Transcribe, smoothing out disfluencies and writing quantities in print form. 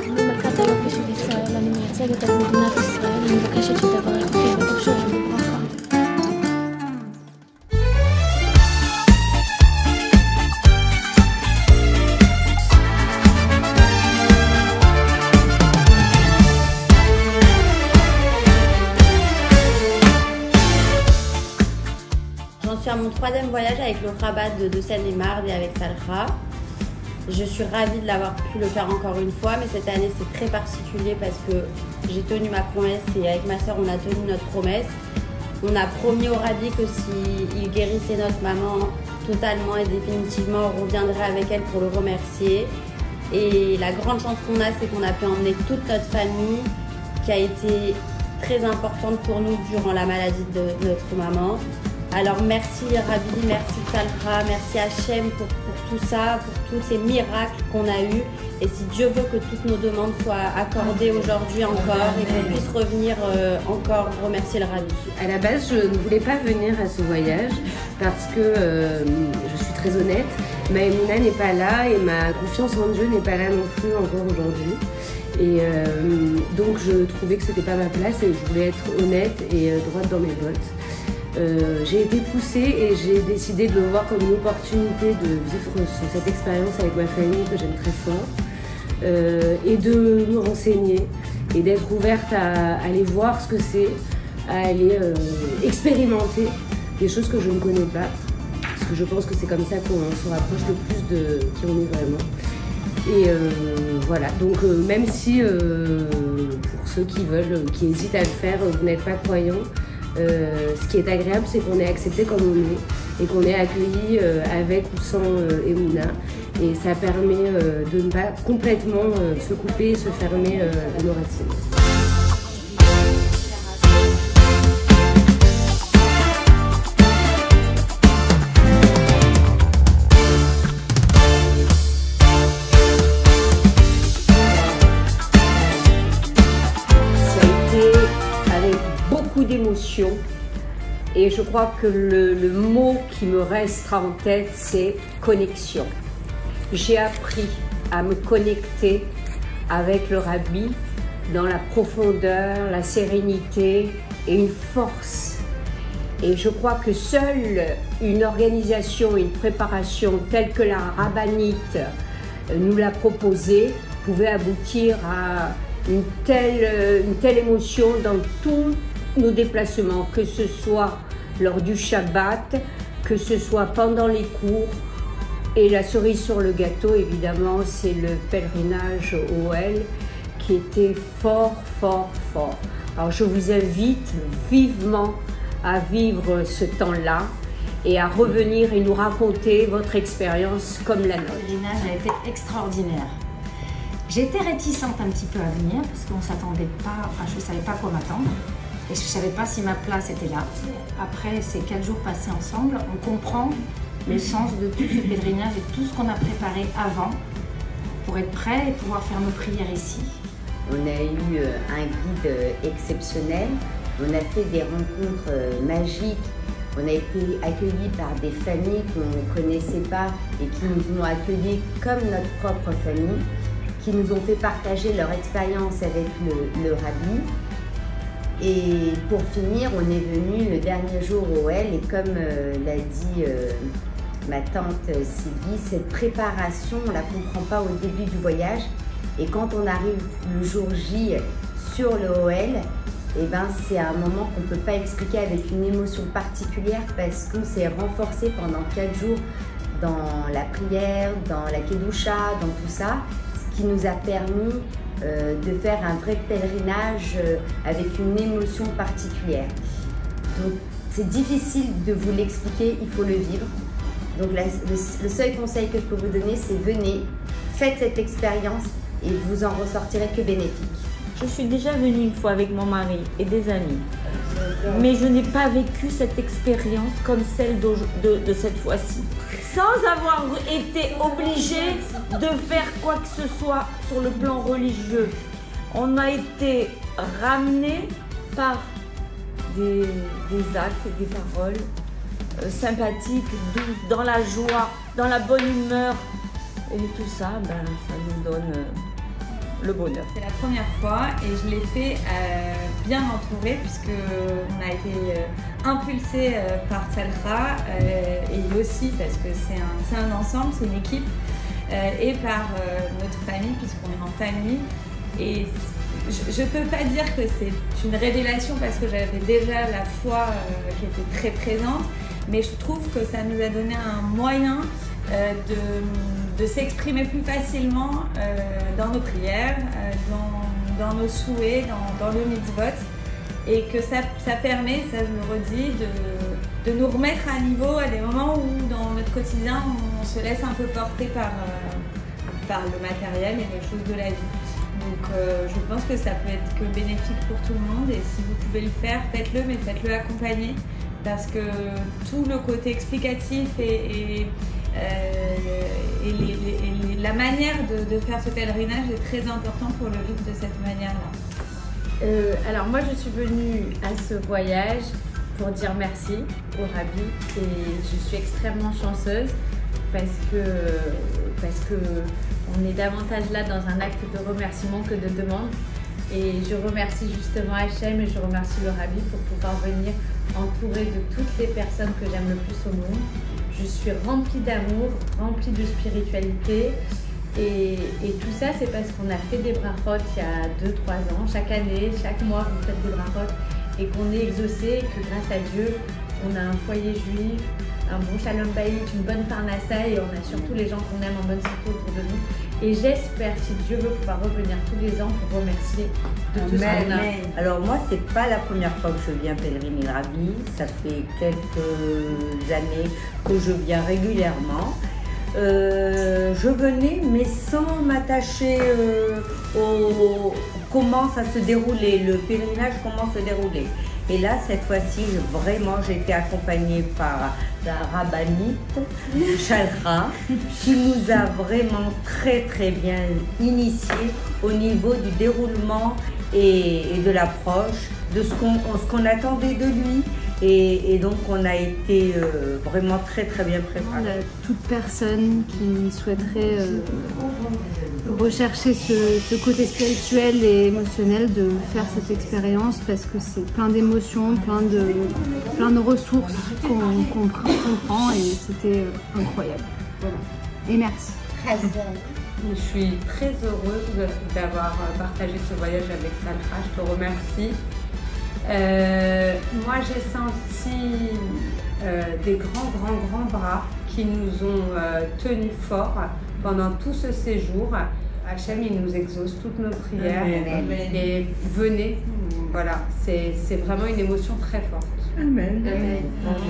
למלכת היופי של ישראל, אני מייצגת את מדינת ישראל, אני מבקשת שתברך אותי ותרשו לי בברכה. J'en suis à mon troisième voyage avec le Rabat de Seine-et-Marne et avec Salra. Je suis ravie de l'avoir pu le faire encore une fois, mais cette année c'est très particulier parce que j'ai tenu ma promesse et avec ma soeur on a tenu notre promesse. On a promis au Rabbi que s'il guérissait notre maman totalement et définitivement, on reviendrait avec elle pour le remercier. Et la grande chance qu'on a, c'est qu'on a pu emmener toute notre famille qui a été très importante pour nous durant la maladie de notre maman. Alors merci Rabbi, merci Salra, merci Hachem pour tout ça, pour tous ces miracles qu'on a eus. Et si Dieu veut que toutes nos demandes soient accordées aujourd'hui encore et qu'on puisse revenir encore remercier le Rabbi. À la base, je ne voulais pas venir à ce voyage parce que je suis très honnête, ma Emouna n'est pas là et ma confiance en Dieu n'est pas là non plus encore aujourd'hui. Et donc je trouvais que c'était pas ma place et je voulais être honnête et droite dans mes bottes. J'ai été poussée et j'ai décidé de le voir comme une opportunité de vivre cette expérience avec ma famille que j'aime très fort et de me renseigner et d'être ouverte à aller voir ce que c'est, à aller expérimenter des choses que je ne connais pas parce que je pense que c'est comme ça qu'on se rapproche le plus de qui on est vraiment. Et voilà, donc même si pour ceux qui veulent, qui hésitent à le faire, vous n'êtes pas croyant, ce qui est agréable, c'est qu'on est accepté comme on est et qu'on est accueilli avec ou sans Emouna. Et ça permet de ne pas complètement se couper et se fermer de nos racines. D'émotion et je crois que le mot qui me restera en tête, c'est connexion. J'ai appris à me connecter avec le Rabbi dans la profondeur, la sérénité et une force. Et je crois que seule une organisation, une préparation telle que la rabbinite nous l'a proposée pouvait aboutir à une telle émotion dans tout nos déplacements, que ce soit lors du Shabbat, que ce soit pendant les cours. Et la cerise sur le gâteau, évidemment, c'est le pèlerinage au OL qui était fort, fort, fort. Alors je vous invite vivement à vivre ce temps-là et à revenir et nous raconter votre expérience comme la nôtre. Le pèlerinage a été extraordinaire. J'étais réticente un petit peu à venir parce qu'on ne s'attendait pas, enfin je ne savais pas quoi m'attendre. Et je ne savais pas si ma place était là. Après ces 4 jours passés ensemble, on comprend le sens de tout ce pèlerinage et tout ce qu'on a préparé avant pour être prêt et pouvoir faire nos prières ici. On a eu un guide exceptionnel, on a fait des rencontres magiques, on a été accueillis par des familles qu'on ne connaissait pas et qui nous ont accueillis comme notre propre famille, qui nous ont fait partager leur expérience avec le Rabbi. Et pour finir, on est venu le dernier jour au OL et comme l'a dit ma tante Sylvie, cette préparation, on ne la comprend pas au début du voyage. Et quand on arrive le jour J sur le OL, eh ben, c'est un moment qu'on ne peut pas expliquer avec une émotion particulière parce qu'on s'est renforcé pendant 4 jours dans la prière, dans la Kedusha, dans tout ça, ce qui nous a permis de faire un vrai pèlerinage avec une émotion particulière. Donc c'est difficile de vous l'expliquer, il faut le vivre. Donc le seul conseil que je peux vous donner, c'est venez, faites cette expérience et vous en ressortirez que bénéfique. Je suis déjà venue une fois avec mon mari et des amis, mais je n'ai pas vécu cette expérience comme celle de cette fois-ci. Sans avoir été obligée de faire quoi que ce soit sur le plan religieux. On a été ramenés par des actes, des paroles sympathique, douce, dans la joie, dans la bonne humeur. Et tout ça, ça nous donne le bonheur. C'est la première fois et je l'ai fait bien entourée puisque on a été impulsé par Salha et aussi parce que c'est un ensemble, c'est une équipe et par notre famille puisqu'on est en famille. Et je ne peux pas dire que c'est une révélation parce que j'avais déjà la foi qui était très présente, mais je trouve que ça nous a donné un moyen de s'exprimer plus facilement dans nos prières, dans nos souhaits, dans le mitzvot, et que ça permet, ça je le redis, de nous remettre à niveau à des moments où dans notre quotidien on se laisse un peu porter par le matériel et les choses de la vie. Donc je pense que ça peut être que bénéfique pour tout le monde et si vous pouvez le faire, faites-le, mais faites-le accompagner parce que tout le côté explicatif et la manière de faire ce pèlerinage est très important pour le vivre de cette manière-là. Alors moi je suis venue à ce voyage pour dire merci au Rabbi et je suis extrêmement chanceuse parce que on est davantage là dans un acte de remerciement que de demande et je remercie justement Hachem et je remercie le Rabbi pour pouvoir venir entourée de toutes les personnes que j'aime le plus au monde. Je suis remplie d'amour, remplie de spiritualité et tout ça c'est parce qu'on a fait des brachot il y a 2-3 ans. Chaque année, chaque mois vous faites des brachot et qu'on est exaucé et que grâce à Dieu on a un foyer juif, un bon shalom bayit, une bonne parnassa et on a surtout les gens qu'on aime en bonne santé autour de nous. Et j'espère, si Dieu veut, pouvoir revenir tous les ans pour remercier de tout ce qu'on a. Alors moi, c'est pas la première fois que je viens pèleriner le Rabbi. Ça fait quelques années que je viens régulièrement. Je venais, mais sans m'attacher comment ça se déroulait, le pèlerinage, comment se déroulait. Et là, cette fois-ci, vraiment, j'ai été accompagnée par la rabbinite Shalcha, qui nous a vraiment très très bien initiés au niveau du déroulement et de l'approche, de ce qu'on attendait de lui. Et donc, on a été vraiment très très bien préparés. Toute personne qui souhaiterait rechercher ce côté spirituel et émotionnel de faire cette expérience parce que c'est plein d'émotions, plein de ressources qu'on prend et c'était incroyable. Voilà. Et merci. Je suis très heureuse d'avoir partagé ce voyage avec Salha, je te remercie. Moi j'ai senti des grands bras qui nous ont tenus forts pendant tout ce séjour. Hachem il nous exauce toutes nos prières. Amen. Et venez, voilà, c'est vraiment une émotion très forte. Amen. Amen. Amen.